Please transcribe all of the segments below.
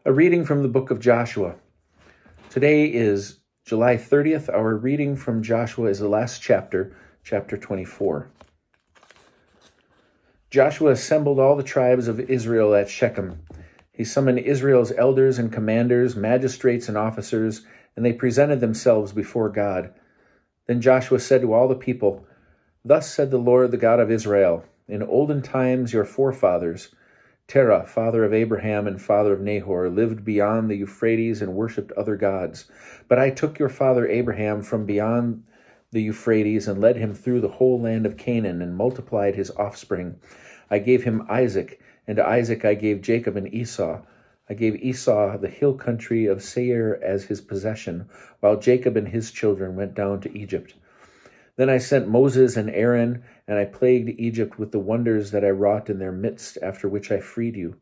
A reading from the book of Joshua. Today is July 30th. Our reading from Joshua is the last chapter, chapter 24. Joshua assembled all the tribes of Israel at Shechem. He summoned Israel's elders and commanders, magistrates and officers, and they presented themselves before God. Then Joshua said to all the people, "Thus said the Lord, the God of Israel, in olden times your forefathers, Terah, father of Abraham and father of Nahor, lived beyond the Euphrates and worshipped other gods. But I took your father Abraham from beyond the Euphrates and led him through the whole land of Canaan and multiplied his offspring. I gave him Isaac, and to Isaac I gave Jacob and Esau. I gave Esau the hill country of Seir as his possession, while Jacob and his children went down to Egypt. Then I sent Moses and Aaron, and I plagued Egypt with the wonders that I wrought in their midst, after which I freed you.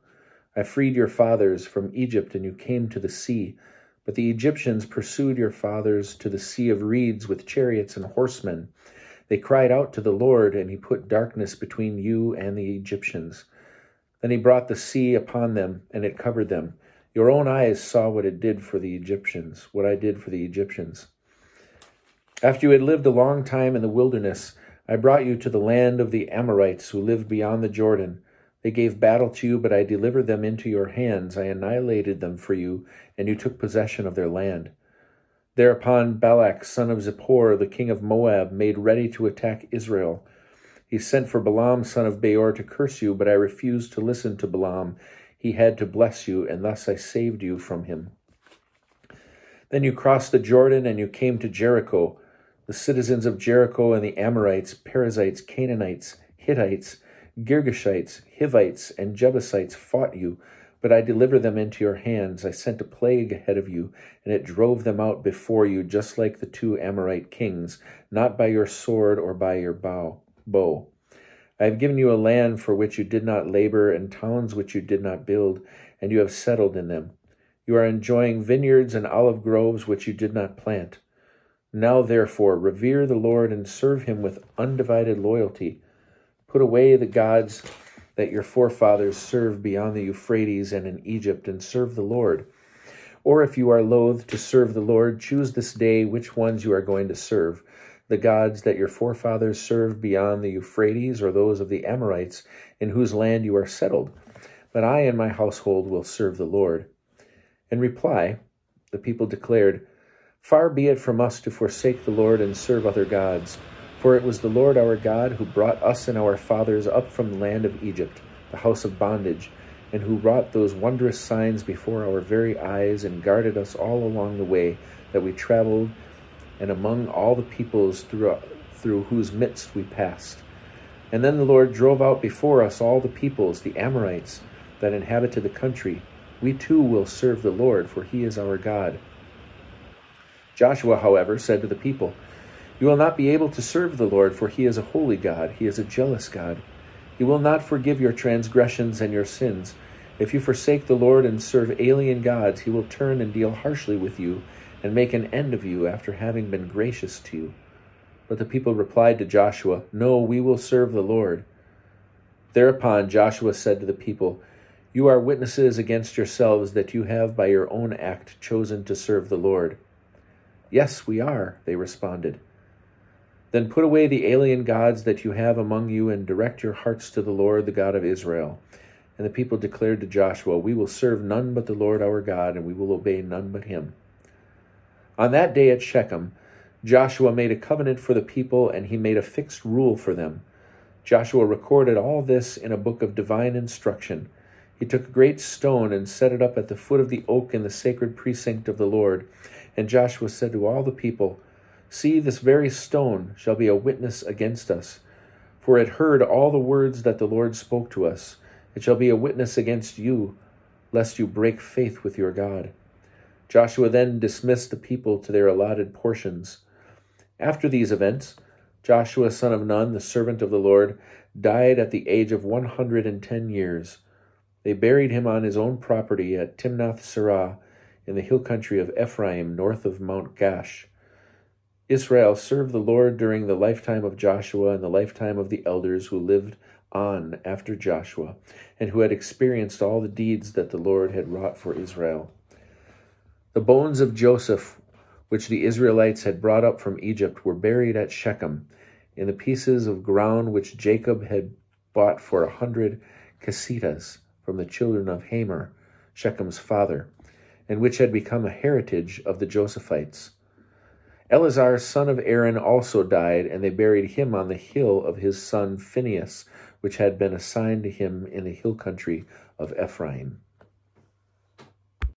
I freed your fathers from Egypt, and you came to the sea. But the Egyptians pursued your fathers to the sea of reeds with chariots and horsemen. They cried out to the Lord, and he put darkness between you and the Egyptians. Then he brought the sea upon them, and it covered them. Your own eyes saw what it did for the Egyptians, what I did for the Egyptians. After you had lived a long time in the wilderness, I brought you to the land of the Amorites who lived beyond the Jordan. They gave battle to you, but I delivered them into your hands. I annihilated them for you, and you took possession of their land. Thereupon Balak, son of Zippor, the king of Moab, made ready to attack Israel. He sent for Balaam, son of Beor, to curse you, but I refused to listen to Balaam. He had to bless you, and thus I saved you from him. Then you crossed the Jordan, and you came to Jericho. The citizens of Jericho and the Amorites, Perizzites, Canaanites, Hittites, Girgashites, Hivites, and Jebusites fought you, but I delivered them into your hands. I sent a plague ahead of you, and it drove them out before you, just like the two Amorite kings, not by your sword or by your bow. I have given you a land for which you did not labor, and towns which you did not build, and you have settled in them. You are enjoying vineyards and olive groves which you did not plant. Now, therefore, revere the Lord and serve him with undivided loyalty. Put away the gods that your forefathers served beyond the Euphrates and in Egypt, and serve the Lord. Or if you are loath to serve the Lord, choose this day which ones you are going to serve, the gods that your forefathers served beyond the Euphrates, or those of the Amorites, in whose land you are settled. But I and my household will serve the Lord." In reply, the people declared, "Far be it from us to forsake the Lord and serve other gods. For it was the Lord our God who brought us and our fathers up from the land of Egypt, the house of bondage, and who wrought those wondrous signs before our very eyes and guarded us all along the way that we traveled and among all the peoples through whose midst we passed. And then the Lord drove out before us all the peoples, the Amorites, that inhabited the country. We too will serve the Lord, for he is our God." Joshua, however, said to the people, "You will not be able to serve the Lord, for he is a holy God. He is a jealous God. He will not forgive your transgressions and your sins. If you forsake the Lord and serve alien gods, he will turn and deal harshly with you and make an end of you after having been gracious to you." But the people replied to Joshua, "No, we will serve the Lord." Thereupon Joshua said to the people, "You are witnesses against yourselves that you have by your own act chosen to serve the Lord." "Yes, we are," they responded. "Then put away the alien gods that you have among you and direct your hearts to the Lord, the God of Israel." And the people declared to Joshua, "We will serve none but the Lord our God, and we will obey none but him." On that day at Shechem, Joshua made a covenant for the people, and he made a fixed rule for them. Joshua recorded all this in a book of divine instruction. He took a great stone and set it up at the foot of the oak in the sacred precinct of the Lord. And Joshua said to all the people, "See, this very stone shall be a witness against us, for it heard all the words that the Lord spoke to us. It shall be a witness against you, lest you break faith with your God." Joshua then dismissed the people to their allotted portions. After these events, Joshua, son of Nun, the servant of the Lord, died at the age of 110 years. They buried him on his own property at Timnath-Serah in the hill country of Ephraim, north of Mount Gash. Israel served the Lord during the lifetime of Joshua and the lifetime of the elders who lived on after Joshua, and who had experienced all the deeds that the Lord had wrought for Israel. The bones of Joseph, which the Israelites had brought up from Egypt, were buried at Shechem, in the pieces of ground which Jacob had bought for 100 casitas from the children of Hamor, Shechem's father, and which had become a heritage of the Josephites. Eleazar, son of Aaron, also died, and they buried him on the hill of his son Phinehas, which had been assigned to him in the hill country of Ephraim.